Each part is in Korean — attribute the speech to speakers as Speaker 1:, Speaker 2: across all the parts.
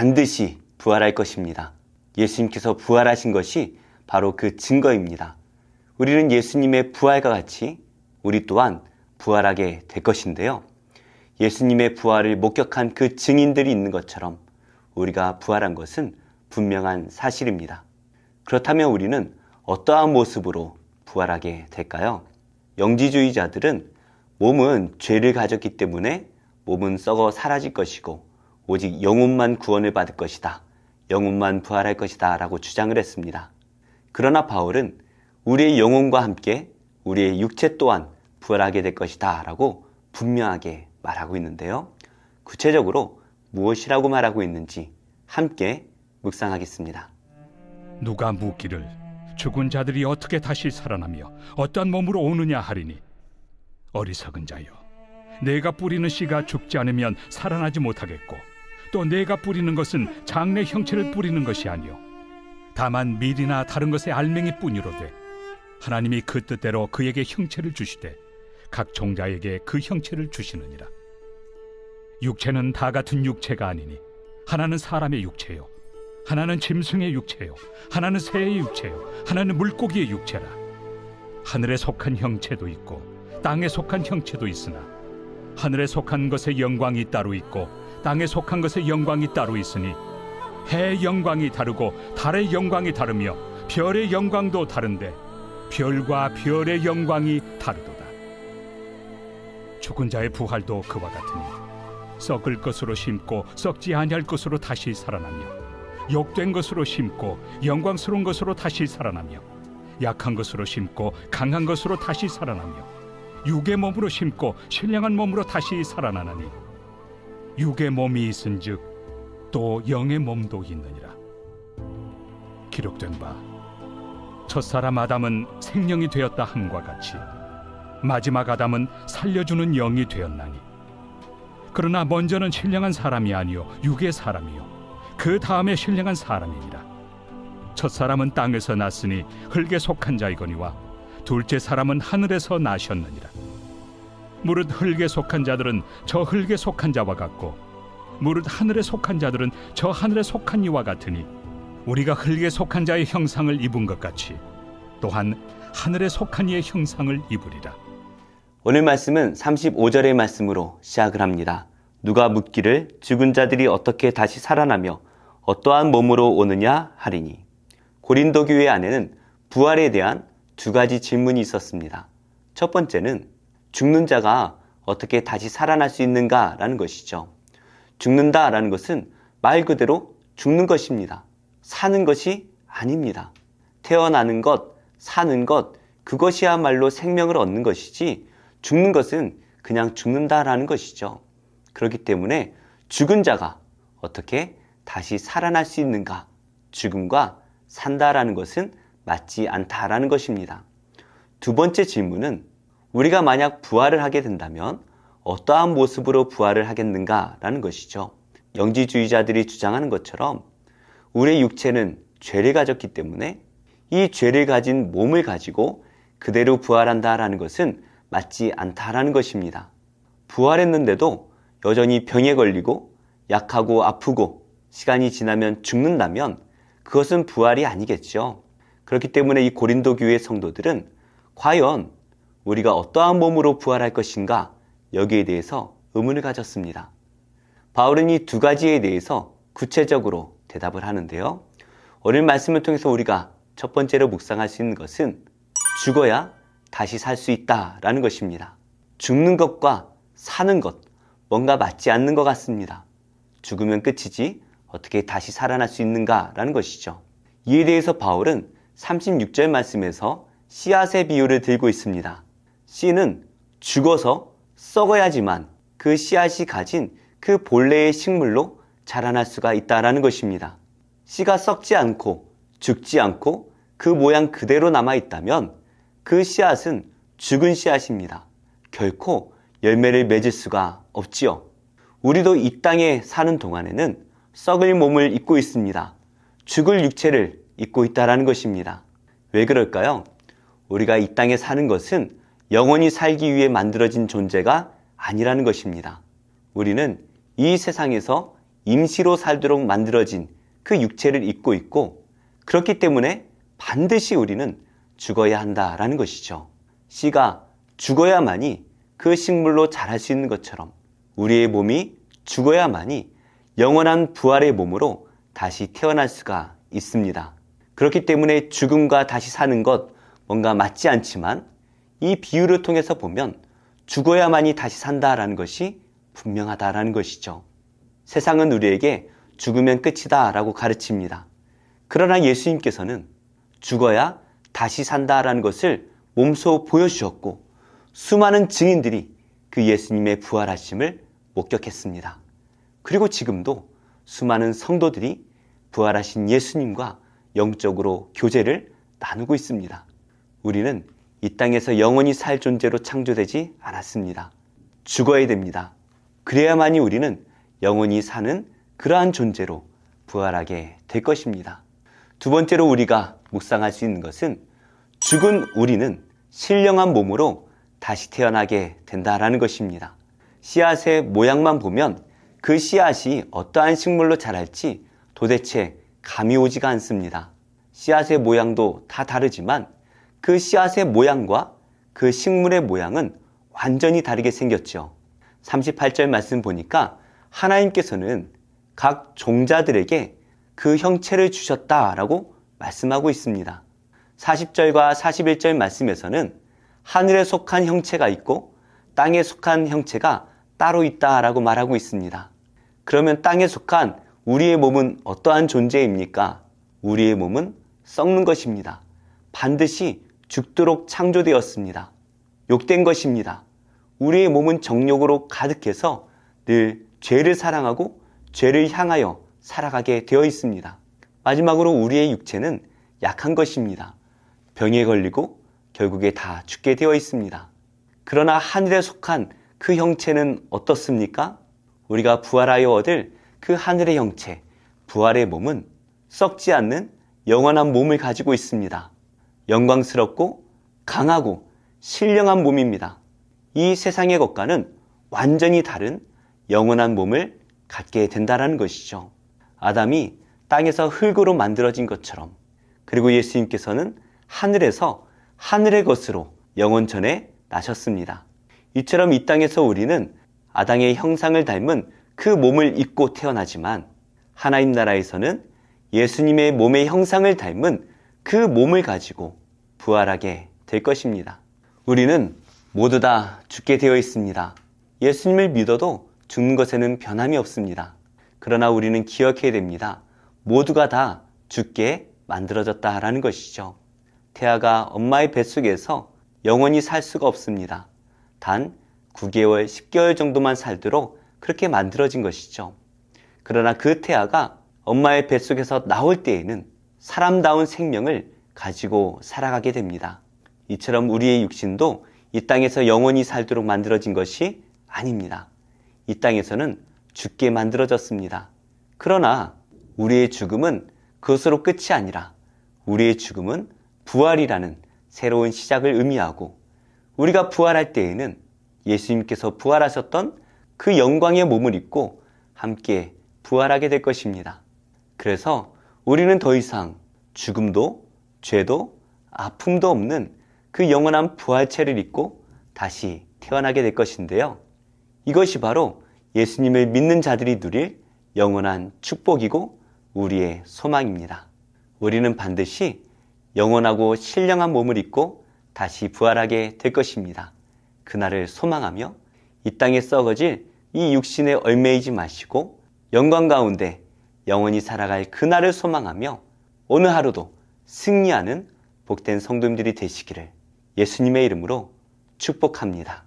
Speaker 1: 반드시 부활할 것입니다. 예수님께서 부활하신 것이 바로 그 증거입니다. 우리는 예수님의 부활과 같이 우리 또한 부활하게 될 것인데요. 예수님의 부활을 목격한 그 증인들이 있는 것처럼 우리가 부활한 것은 분명한 사실입니다. 그렇다면 우리는 어떠한 모습으로 부활하게 될까요? 영지주의자들은 몸은 죄를 가졌기 때문에 몸은 썩어 사라질 것이고 오직 영혼만 구원을 받을 것이다. 영혼만 부활할 것이다 라고 주장을 했습니다. 그러나 바울은 우리의 영혼과 함께 우리의 육체 또한 부활하게 될 것이다 라고 분명하게 말하고 있는데요. 구체적으로 무엇이라고 말하고 있는지 함께 묵상하겠습니다.
Speaker 2: 누가 묻기를 죽은 자들이 어떻게 다시 살아나며 어떠한 몸으로 오느냐 하리니 어리석은 자여, 내가 뿌리는 씨가 죽지 않으면 살아나지 못하겠고 또 내가 뿌리는 것은 장래 형체를 뿌리는 것이 아니요 다만 밀이나 다른 것의 알맹이 뿐이로되 하나님이 그 뜻대로 그에게 형체를 주시되 각 종자에게 그 형체를 주시느니라. 육체는 다 같은 육체가 아니니 하나는 사람의 육체요 하나는 짐승의 육체요 하나는 새의 육체요 하나는 물고기의 육체라. 하늘에 속한 형체도 있고 땅에 속한 형체도 있으나 하늘에 속한 것의 영광이 따로 있고 땅에 속한 것의 영광이 따로 있으니 해의 영광이 다르고 달의 영광이 다르며 별의 영광도 다른데 별과 별의 영광이 다르도다. 죽은 자의 부활도 그와 같으니 썩을 것으로 심고 썩지 아니할 것으로 다시 살아나며 욕된 것으로 심고 영광스러운 것으로 다시 살아나며 약한 것으로 심고 강한 것으로 다시 살아나며 육의 몸으로 심고 신령한 몸으로 다시 살아나나니 육의 몸이 있은즉 또 영의 몸도 있느니라. 기록된 바 첫사람 아담은 생명이 되었다 함과 같이 마지막 아담은 살려주는 영이 되었나니 그러나 먼저는 신령한 사람이 아니요 육의 사람이요 그 다음에 신령한 사람이니라. 첫사람은 땅에서 났으니 흙에 속한 자이거니와 둘째 사람은 하늘에서 나셨느니라. 무릇 흙에 속한 자들은 저 흙에 속한 자와 같고 무릇 하늘에 속한 자들은 저 하늘에 속한 이와 같으니 우리가 흙에 속한 자의 형상을 입은 것 같이 또한 하늘에 속한 이의 형상을 입으리라.
Speaker 1: 오늘 말씀은 35절의 말씀으로 시작을 합니다. 누가 묻기를 죽은 자들이 어떻게 다시 살아나며 어떠한 몸으로 오느냐 하리니. 고린도 교회 안에는 부활에 대한 두 가지 질문이 있었습니다. 첫 번째는 죽는 자가 어떻게 다시 살아날 수 있는가라는 것이죠. 죽는다라는 것은 말 그대로 죽는 것입니다. 사는 것이 아닙니다. 태어나는 것, 사는 것, 그것이야말로 생명을 얻는 것이지 죽는 것은 그냥 죽는다라는 것이죠. 그렇기 때문에 죽은 자가 어떻게 다시 살아날 수 있는가? 죽음과 산다라는 것은 맞지 않다라는 것입니다. 두 번째 질문은 우리가 만약 부활을 하게 된다면 어떠한 모습으로 부활을 하겠는가라는 것이죠. 영지주의자들이 주장하는 것처럼 우리의 육체는 죄를 가졌기 때문에 이 죄를 가진 몸을 가지고 그대로 부활한다라는 것은 맞지 않다라는 것입니다. 부활했는데도 여전히 병에 걸리고 약하고 아프고 시간이 지나면 죽는다면 그것은 부활이 아니겠죠. 그렇기 때문에 이 고린도 교회 성도들은 과연 우리가 어떠한 몸으로 부활할 것인가 여기에 대해서 의문을 가졌습니다. 바울은 이 두 가지에 대해서 구체적으로 대답을 하는데요. 오늘 말씀을 통해서 우리가 첫 번째로 묵상할 수 있는 것은 죽어야 다시 살 수 있다라는 것입니다. 죽는 것과 사는 것, 뭔가 맞지 않는 것 같습니다. 죽으면 끝이지 어떻게 다시 살아날 수 있는가라는 것이죠. 이에 대해서 바울은 36절 말씀에서 씨앗의 비유를 들고 있습니다. 씨는 죽어서 썩어야지만 그 씨앗이 가진 그 본래의 식물로 자라날 수가 있다라는 것입니다. 씨가 썩지 않고 죽지 않고 그 모양 그대로 남아있다면 그 씨앗은 죽은 씨앗입니다. 결코 열매를 맺을 수가 없지요. 우리도 이 땅에 사는 동안에는 썩을 몸을 입고 있습니다. 죽을 육체를 입고 있다는 것입니다. 왜 그럴까요? 우리가 이 땅에 사는 것은 영원히 살기 위해 만들어진 존재가 아니라는 것입니다. 우리는 이 세상에서 임시로 살도록 만들어진 그 육체를 입고 있고, 그렇기 때문에 반드시 우리는 죽어야 한다라는 것이죠. 씨가 죽어야만이 그 식물로 자랄 수 있는 것처럼 우리의 몸이 죽어야만이 영원한 부활의 몸으로 다시 태어날 수가 있습니다. 그렇기 때문에 죽음과 다시 사는 것 뭔가 맞지 않지만 이 비유를 통해서 보면 죽어야만이 다시 산다라는 것이 분명하다라는 것이죠. 세상은 우리에게 죽으면 끝이다 라고 가르칩니다. 그러나 예수님께서는 죽어야 다시 산다라는 것을 몸소 보여주셨고, 수많은 증인들이 그 예수님의 부활하심을 목격했습니다. 그리고 지금도 수많은 성도들이 부활하신 예수님과 영적으로 교제를 나누고 있습니다. 우리는 이 땅에서 영원히 살 존재로 창조되지 않았습니다. 죽어야 됩니다. 그래야만이 우리는 영원히 사는 그러한 존재로 부활하게 될 것입니다. 두 번째로 우리가 묵상할 수 있는 것은 죽은 우리는 신령한 몸으로 다시 태어나게 된다라는 것입니다. 씨앗의 모양만 보면 그 씨앗이 어떠한 식물로 자랄지 도대체 감이 오지가 않습니다. 씨앗의 모양도 다 다르지만 그 씨앗의 모양과 그 식물의 모양은 완전히 다르게 생겼죠. 38절 말씀 보니까 하나님께서는 각 종자들에게 그 형체를 주셨다라고 말씀하고 있습니다. 40절과 41절 말씀에서는 하늘에 속한 형체가 있고 땅에 속한 형체가 따로 있다라고 말하고 있습니다. 그러면 땅에 속한 우리의 몸은 어떠한 존재입니까? 우리의 몸은 썩는 것입니다. 반드시 죽도록 창조되었습니다. 욕된 것입니다. 우리의 몸은 정욕으로 가득해서 늘 죄를 사랑하고 죄를 향하여 살아가게 되어 있습니다. 마지막으로 우리의 육체는 약한 것입니다. 병에 걸리고 결국에 다 죽게 되어 있습니다. 그러나 하늘에 속한 그 형체는 어떻습니까? 우리가 부활하여 얻을 그 하늘의 형체, 부활의 몸은 썩지 않는 영원한 몸을 가지고 있습니다. 영광스럽고 강하고 신령한 몸입니다. 이 세상의 것과는 완전히 다른 영원한 몸을 갖게 된다는 것이죠. 아담이 땅에서 흙으로 만들어진 것처럼, 그리고 예수님께서는 하늘에서 하늘의 것으로 영원전에 나셨습니다. 이처럼 이 땅에서 우리는 아담의 형상을 닮은 그 몸을 입고 태어나지만 하나님 나라에서는 예수님의 몸의 형상을 닮은 그 몸을 가지고 부활하게 될 것입니다. 우리는 모두 다 죽게 되어 있습니다. 예수님을 믿어도 죽는 것에는 변함이 없습니다. 그러나 우리는 기억해야 됩니다. 모두가 다 죽게 만들어졌다라는 것이죠. 태아가 엄마의 뱃속에서 영원히 살 수가 없습니다. 단 9개월, 10개월 정도만 살도록 그렇게 만들어진 것이죠. 그러나 그 태아가 엄마의 뱃속에서 나올 때에는 사람다운 생명을 가지고 살아가게 됩니다. 이처럼 우리의 육신도 이 땅에서 영원히 살도록 만들어진 것이 아닙니다. 이 땅에서는 죽게 만들어졌습니다. 그러나 우리의 죽음은 그것으로 끝이 아니라 우리의 죽음은 부활이라는 새로운 시작을 의미하고, 우리가 부활할 때에는 예수님께서 부활하셨던 그 영광의 몸을 입고 함께 부활하게 될 것입니다. 그래서 우리는 더 이상 죽음도 죄도 아픔도 없는 그 영원한 부활체를 입고 다시 태어나게 될 것인데요. 이것이 바로 예수님을 믿는 자들이 누릴 영원한 축복이고 우리의 소망입니다. 우리는 반드시 영원하고 신령한 몸을 입고 다시 부활하게 될 것입니다. 그날을 소망하며 이 땅에 썩어질 이 육신에 얽매이지 마시고 영광 가운데 영원히 살아갈 그날을 소망하며 오늘 하루도 승리하는 복된 성도님들이 되시기를 예수님의 이름으로 축복합니다.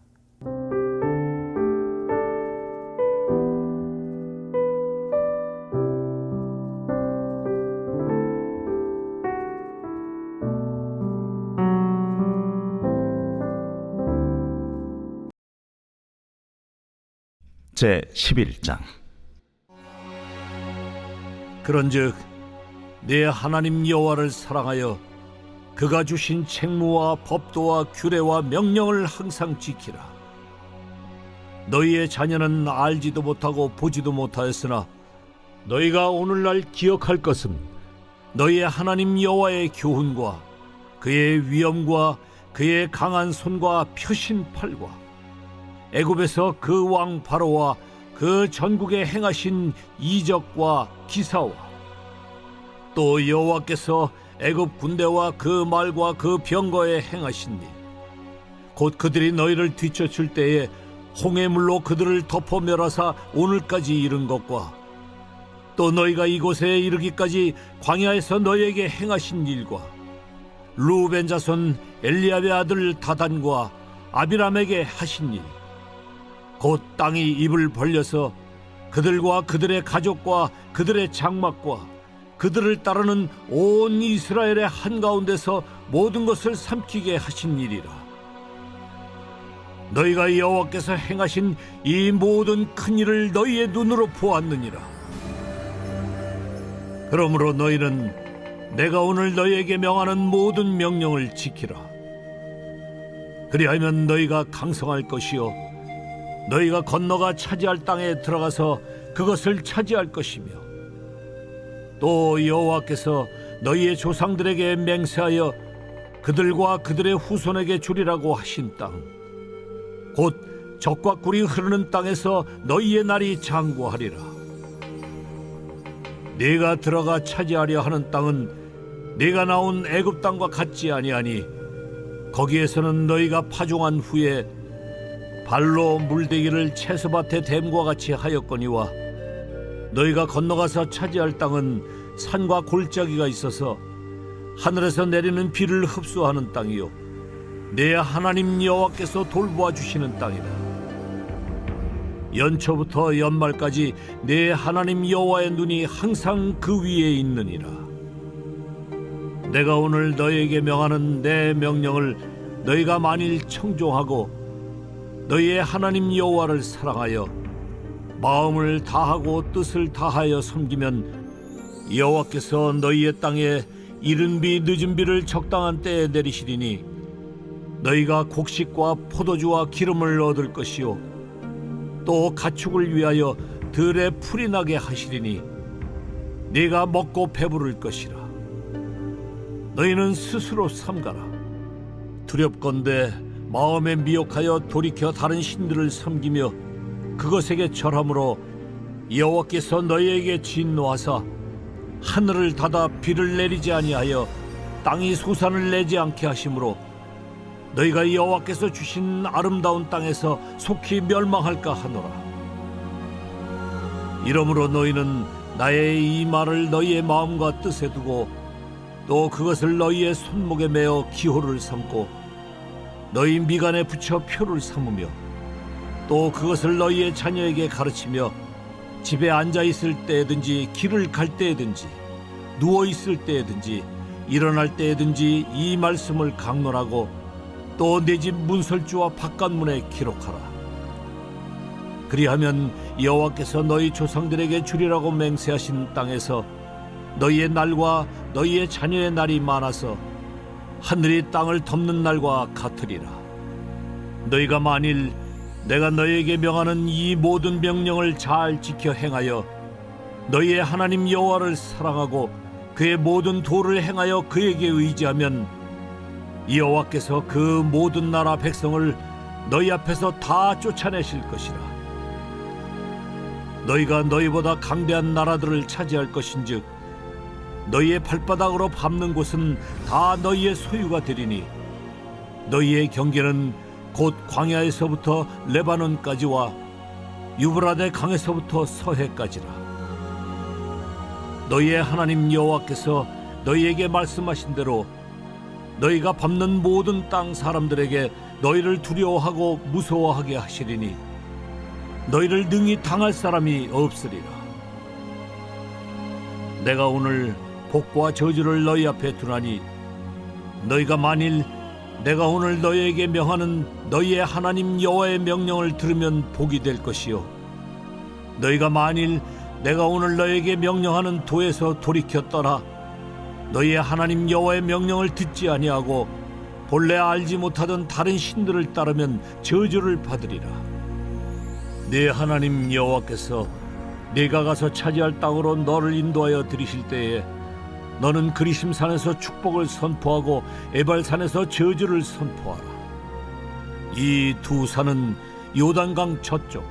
Speaker 3: 제 11장.
Speaker 4: 그런즉 내 하나님 여호와를 사랑하여 그가 주신 책무와 법도와 규례와 명령을 항상 지키라. 너희의 자녀는 알지도 못하고 보지도 못하였으나 너희가 오늘날 기억할 것은 너희의 하나님 여호와의 교훈과 그의 위엄과 그의 강한 손과 펴신 팔과 애굽에서 그 왕 바로와 그 전국에 행하신 이적과 기사와 또 여호와께서 애굽 군대와 그 말과 그 병거에 행하신 일, 곧 그들이 너희를 뒤쫓을 때에 홍해물로 그들을 덮어 멸하사 오늘까지 이른 것과 또 너희가 이곳에 이르기까지 광야에서 너희에게 행하신 일과 루벤 자손 엘리압의 아들 다단과 아비람에게 하신 일, 곧 땅이 입을 벌려서 그들과 그들의 가족과 그들의 장막과 그들을 따르는 온 이스라엘의 한가운데서 모든 것을 삼키게 하신 일이라. 너희가 여호와께서 행하신 이 모든 큰 일을 너희의 눈으로 보았느니라. 그러므로 너희는 내가 오늘 너희에게 명하는 모든 명령을 지키라. 그리하면 너희가 강성할 것이요 너희가 건너가 차지할 땅에 들어가서 그것을 차지할 것이며, 또 여호와께서 너희의 조상들에게 맹세하여 그들과 그들의 후손에게 주리라고 하신 땅, 곧 젖과 꿀이 흐르는 땅에서 너희의 날이 장구하리라. 네가 들어가 차지하려 하는 땅은 네가 나온 애굽 땅과 같지 아니하니 거기에서는 너희가 파종한 후에 발로 물대기를 채소밭에 댐과 같이 하였거니와 너희가 건너가서 차지할 땅은 산과 골짜기가 있어서 하늘에서 내리는 비를 흡수하는 땅이요 내 하나님 여호와께서 돌보아 주시는 땅이다. 연초부터 연말까지 내 하나님 여호와의 눈이 항상 그 위에 있느니라. 내가 오늘 너희에게 명하는 내 명령을 너희가 만일 청종하고 너희의 하나님 여호와를 사랑하여 마음을 다하고 뜻을 다하여 섬기면 여호와께서 너희의 땅에 이른 비 늦은 비를 적당한 때에 내리시리니 너희가 곡식과 포도주와 기름을 얻을 것이요 또 가축을 위하여 들에 풀이 나게 하시리니 네가 먹고 배부를 것이라. 너희는 스스로 삼가라. 두렵건대 마음에 미혹하여 돌이켜 다른 신들을 섬기며 그것에게 절함으로 여호와께서 너희에게 진노하사 하늘을 닫아 비를 내리지 아니하여 땅이 소산을 내지 않게 하심으로 너희가 여호와께서 주신 아름다운 땅에서 속히 멸망할까 하노라. 이러므로 너희는 나의 이 말을 너희의 마음과 뜻에 두고 또 그것을 너희의 손목에 매어 기호를 삼고 너희 미간에 붙여 표를 삼으며 또 그것을 너희의 자녀에게 가르치며 집에 앉아 있을 때든지 길을 갈 때든지 누워 있을 때든지 일어날 때든지 이 말씀을 강론하고 또 내 집 문설주와 바깥문에 기록하라. 그리하면 여호와께서 너희 조상들에게 주리라고 맹세하신 땅에서 너희의 날과 너희의 자녀의 날이 많아서 하늘이 땅을 덮는 날과 같으리라. 너희가 만일 내가 너희에게 명하는 이 모든 명령을 잘 지켜 행하여 너희의 하나님 여호와를 사랑하고 그의 모든 도를 행하여 그에게 의지하면 여호와께서 그 모든 나라 백성을 너희 앞에서 다 쫓아내실 것이라. 너희가 너희보다 강대한 나라들을 차지할 것인즉 너희의 발바닥으로 밟는 곳은 다 너희의 소유가 되리니 너희의 경계는 곧 광야에서부터 레바논까지와 유브라데 강에서부터 서해까지라. 너희의 하나님 여호와께서 너희에게 말씀하신 대로 너희가 밟는 모든 땅 사람들에게 너희를 두려워하고 무서워하게 하시리니 너희를 능히 당할 사람이 없으리라. 내가 오늘 복과 저주를 너희 앞에 두나니 너희가 만일 내가 오늘 너희에게 명하는 너희의 하나님 여호와의 명령을 들으면 복이 될 것이요 너희가 만일 내가 오늘 너희에게 명령하는 도에서 돌이켜 떠나 너희의 하나님 여호와의 명령을 듣지 아니하고 본래 알지 못하던 다른 신들을 따르면 저주를 받으리라. 네 하나님 여호와께서 네가 가서 차지할 땅으로 너를 인도하여 들이실 때에 너는 그리심산에서 축복을 선포하고 에발산에서 저주를 선포하라. 이 두 산은 요단강 저쪽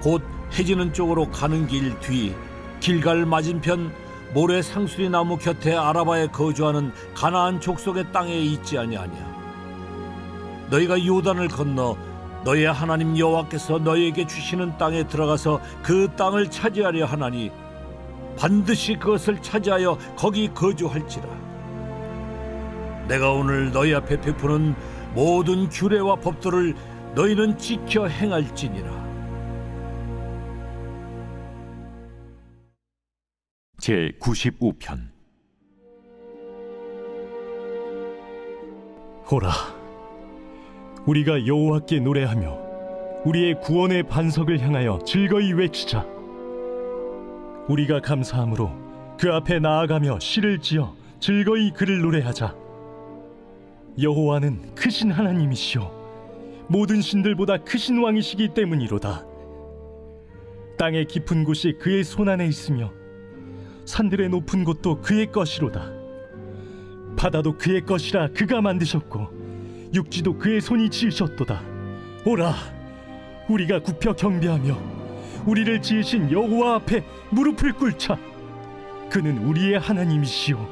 Speaker 4: 곧 해지는 쪽으로 가는 길 뒤 길갈 맞은편 모래 상수리 나무 곁에 아라바에 거주하는 가나안 족속의 땅에 있지 아니하냐. 너희가 요단을 건너 너희의 하나님 여호와께서 너희에게 주시는 땅에 들어가서 그 땅을 차지하려 하나니 반드시 그것을 차지하여 거기 거주할지라. 내가 오늘 너희 앞에 베푸는 모든 규례와 법도를 너희는 지켜 행할지니라.
Speaker 3: 제 95편.
Speaker 5: 오라, 우리가 여호와께 노래하며 우리의 구원의 반석을 향하여 즐거이 외치자. 우리가 감사함으로 그 앞에 나아가며 시를 지어 즐거이 그를 노래하자. 여호와는 크신 하나님이시오 모든 신들보다 크신 왕이시기 때문이로다. 땅의 깊은 곳이 그의 손안에 있으며 산들의 높은 곳도 그의 것이로다. 바다도 그의 것이라 그가 만드셨고 육지도 그의 손이 지으셨도다. 오라, 우리가 굽혀 경배하며 우리를 지으신 여호와 앞에 무릎을 꿇자. 그는 우리의 하나님이시오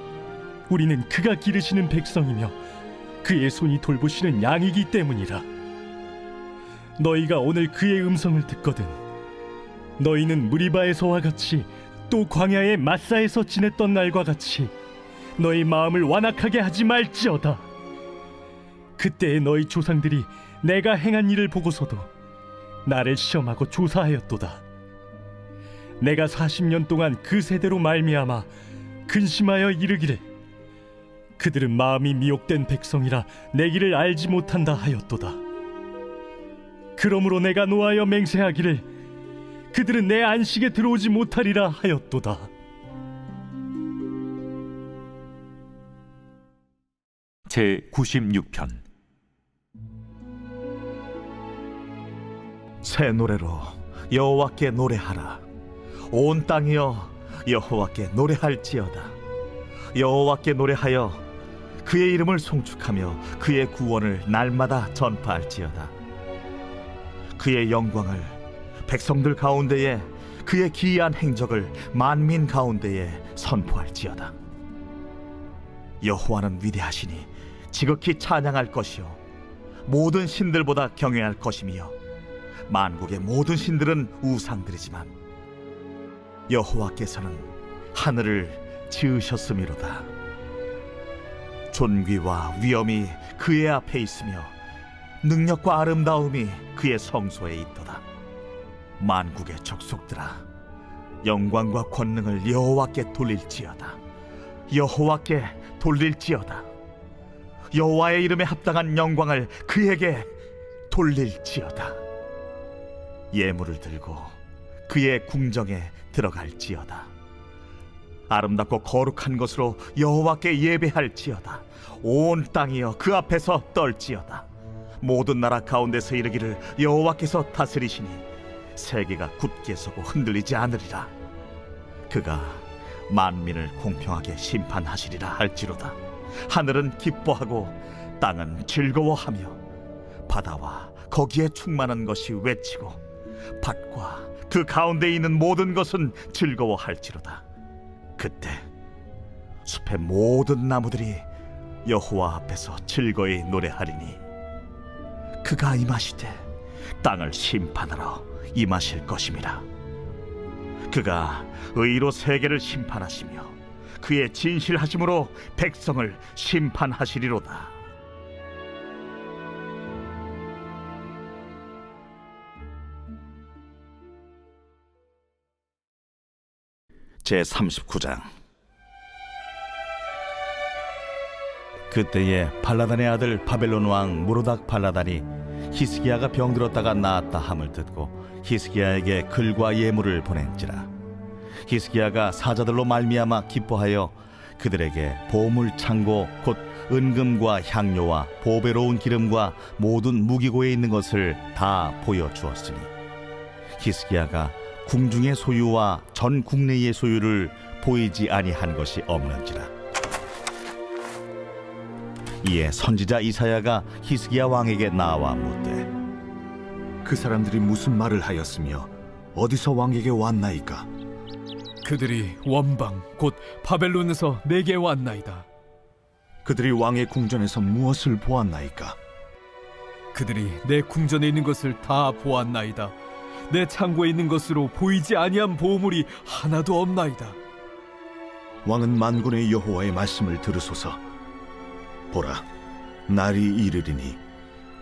Speaker 5: 우리는 그가 기르시는 백성이며 그의 손이 돌보시는 양이기 때문이라. 너희가 오늘 그의 음성을 듣거든 너희는 무리바에서와 같이 또 광야의 마사에서 지냈던 날과 같이 너희 마음을 완악하게 하지 말지어다. 그때에 너희 조상들이 내가 행한 일을 보고서도 나를 시험하고 조사하였도다. 내가 40년 동안 그 세대로 말미암아 근심하여 이르기를 그들은 마음이 미혹된 백성이라 내 길을 알지 못한다 하였도다. 그러므로 내가 노하여 맹세하기를 그들은 내 안식에 들어오지 못하리라 하였도다.
Speaker 3: 제 96편. 새 노래로 여호와께 노래하라. 온 땅이여 여호와께 노래할지어다. 여호와께 노래하여 그의 이름을 송축하며 그의 구원을 날마다 전파할지어다. 그의 영광을 백성들 가운데에 그의 기이한 행적을 만민 가운데에 선포할지어다. 여호와는 위대하시니 지극히 찬양할 것이요 모든 신들보다 경외할 것이며 만국의 모든 신들은 우상들이지만 여호와께서는 하늘을 지으셨음이로다. 존귀와 위엄이 그의 앞에 있으며 능력과 아름다움이 그의 성소에 있도다. 만국의 족속들아, 영광과 권능을 여호와께 돌릴지어다. 여호와께 돌릴지어다. 여호와의 이름에 합당한 영광을 그에게 돌릴지어다. 예물을 들고 그의 궁정에 들어갈지어다. 아름답고 거룩한 것으로 여호와께 예배할지어다. 온 땅이여 그 앞에서 떨지어다. 모든 나라 가운데서 이르기를 여호와께서 다스리시니 세계가 굳게 서고 흔들리지 않으리라. 그가 만민을 공평하게 심판하시리라 할지로다. 하늘은 기뻐하고 땅은 즐거워하며 바다와 거기에 충만한 것이 외치고 밭과 그 가운데 있는 모든 것은 즐거워할지로다. 그때 숲의 모든 나무들이 여호와 앞에서 즐거이 노래하리니 그가 임하시되 땅을 심판하러 임하실 것임이라. 그가 의로 세계를 심판하시며 그의 진실하심으로 백성을 심판하시리로다. 제 39장. 그때에 발라단의 아들 바벨론 왕 무로닥 발라단이 히스기야가 병들었다가 나았다 함을 듣고 히스기야에게 글과 예물을 보낸지라. 히스기야가 사자들로 말미암아 기뻐하여 그들에게 보물 창고 곧 은금과 향료와 보배로운 기름과 모든 무기고에 있는 것을 다 보여주었으니 히스기야가 궁중의 소유와 전 국내의 소유를 보이지 아니한 것이 없는지라. 이에 선지자 이사야가 히스기야 왕에게 나와 묻되
Speaker 6: 그 사람들이 무슨 말을 하였으며 어디서 왕에게 왔나이까?
Speaker 7: 그들이 원방 곧 바벨론에서 내게 왔나이다.
Speaker 6: 그들이 왕의 궁전에서 무엇을 보았나이까?
Speaker 7: 그들이 내 궁전에 있는 것을 다 보았나이다. 내 창고에 있는 것으로 보이지 아니한 보물이 하나도 없나이다.
Speaker 6: 왕은 만군의 여호와의 말씀을 들으소서. 보라, 날이 이르리니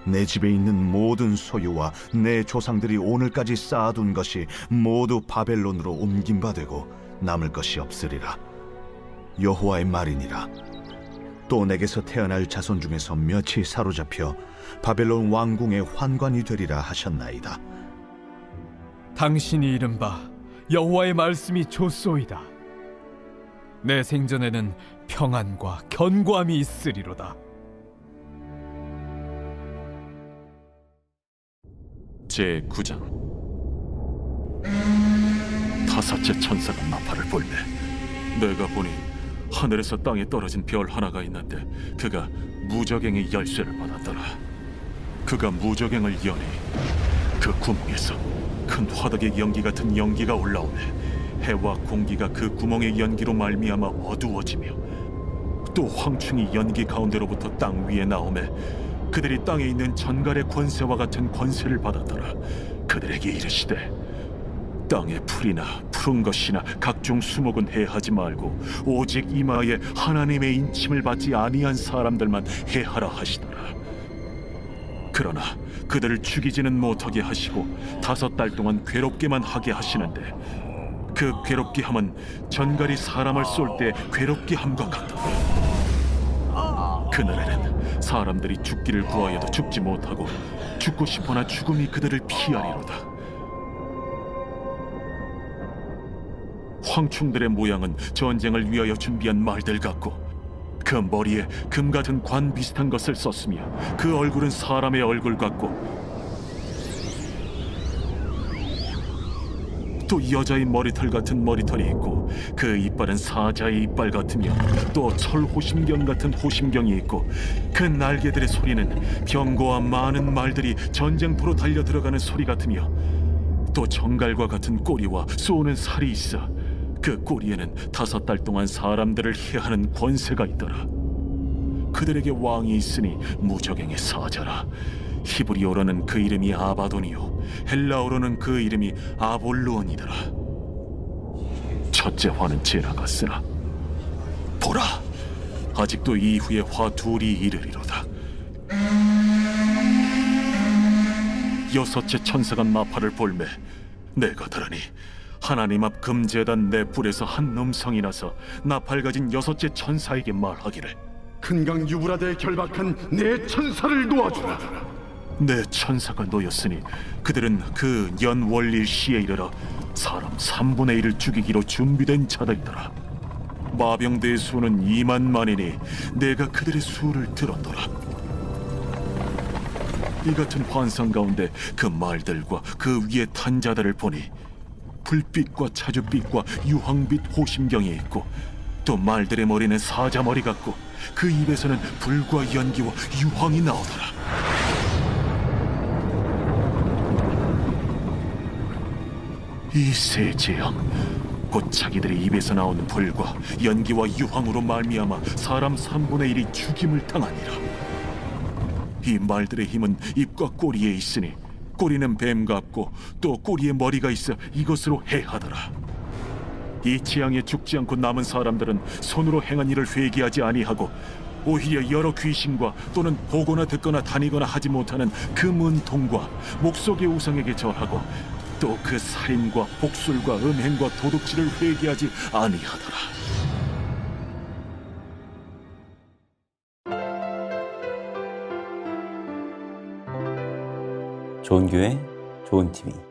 Speaker 6: 내 집에 있는 모든 소유와 내 조상들이 오늘까지 쌓아둔 것이 모두 바벨론으로 옮긴 바 되고 남을 것이 없으리라. 여호와의 말이니라. 또 내게서 태어날 자손 중에서 몇이 사로잡혀 바벨론 왕궁의 환관이 되리라 하셨나이다.
Speaker 7: 당신이 이른 바 여호와의 말씀이 좋소이다. 내 생전에는 평안과 견고함이 있으리로다.
Speaker 8: 제9장. 다섯째 천사가 나팔을 불매 내가 보니 하늘에서 땅에 떨어진 별 하나가 있는데 그가 무저갱의 열쇠를 받았더라. 그가 무저갱을 여니 그 구멍에서 큰 화덕의 연기 같은 연기가 올라오매 해와 공기가 그 구멍의 연기로 말미암아 어두워지며 또 황충이 연기 가운데로부터 땅 위에 나오매 그들이 땅에 있는 전갈의 권세와 같은 권세를 받았더라. 그들에게 이르시되 땅의 풀이나 푸른 것이나 각종 수목은 해하지 말고 오직 이마에 하나님의 인침을 받지 아니한 사람들만 해하라 하시더라. 그러나 그들을 죽이지는 못하게 하시고 5달 동안 괴롭게만 하게 하시는데 그 괴롭게 함은 전갈이 사람을 쏠 때 괴롭게 함과 같더라. 그날에는 사람들이 죽기를 구하여도 죽지 못하고 죽고 싶으나 죽음이 그들을 피하리로다. 황충들의 모양은 전쟁을 위하여 준비한 말들 같고 그 머리에 금 같은 관 비슷한 것을 썼으며 그 얼굴은 사람의 얼굴 같고 또 여자의 머리털 같은 머리털이 있고 그 이빨은 사자의 이빨 같으며 또 철 호심경 같은 호심경이 있고 그 날개들의 소리는 병거와 많은 말들이 전쟁터로 달려 들어가는 소리 같으며 또 정갈과 같은 꼬리와 쏘는 살이 있어 그 꼬리에는 5달 동안 사람들을 해하는 권세가 있더라. 그들에게 왕이 있으니 무저갱의 사자라. 히브리어로는 그 이름이 아바돈이요 헬라어로는 그 이름이 아볼루온이더라. 첫째 화는 지나갔으나 보라, 아직도 이후에 화 둘이 이르리로다. 여섯째 천사가 나팔을 불매 내가 들으니 하나님 앞 금제단 내 뿔에서 한 음성이 나서 나팔 가진 여섯째 천사에게 말하기를
Speaker 9: 큰강 유브라데에 결박한 내 천사를 놓아주라.
Speaker 8: 내 천사가 놓였으니 그들은 그 연월일 시에 이르러 사람 3분의 1을 죽이기로 준비된 자들이더라. 마병대의 수는 2만만이니 내가 그들의 수를 들었더라. 이 같은 환상 가운데 그 말들과 그 위에 탄 자들을 보니 불빛과 차주빛과 유황빛 호심경이 있고 또 말들의 머리는 사자 머리 같고 그 입에서는 불과 연기와 유황이 나오더라. 이 세 재앙 곧 자기들의 입에서 나오는 불과 연기와 유황으로 말미암아 사람 3분의 1이 죽임을 당하니라. 이 말들의 힘은 입과 꼬리에 있으니 꼬리는 뱀 같고 또 꼬리에 머리가 있어 이것으로 해하더라. 이 재앙에 죽지 않고 남은 사람들은 손으로 행한 일을 회개하지 아니하고 오히려 여러 귀신과 또는 보거나 듣거나 다니거나 하지 못하는 그 문통과 목석의 우상에게 절하고 또 그 살인과 복술과 음행과 도둑질을 회개하지 아니하더라.
Speaker 1: 좋은 교회, 좋은 TV.